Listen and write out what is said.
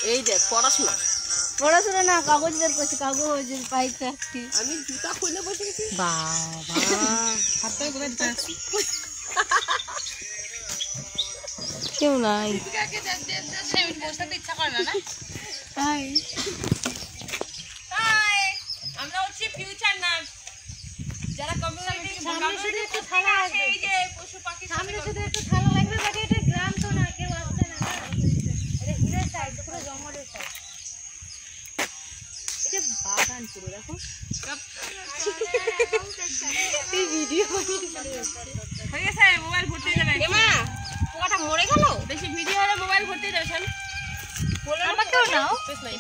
এই দেখ পড়াশোনা পড়াশোনা না কাগজের কাছে কাগজের পাইতে আসছি আমি জুতা খুলে বসে গেছি বাবা হাতটা করে দিচ্ছি কেউ নাই বসতে ইচ্ছা করে না তাই তাই আমরা হচ্ছে ফিউচার নার্স যারা কমিউনিটি সামনে শুধু একটু থালা আসবে এই যে পশু পাখি সামনে শুধু একটু থালা লাগবে বাকি এটা গ্রাম তো না কেউ আসছে না এটা হিলের সাইড পুরো জঙ্গলের সাইড এটা বাগান পুরো দেখো এই ভিডিও হয়ে গেছে মোবাইল ভর্তি হয়ে যাবে এমা পোকাটা মরে গেল বেশি ভিডিও হলে মোবাইল ভর্তি হয়ে যাবে চল আমাকেও নাও বেশ নাই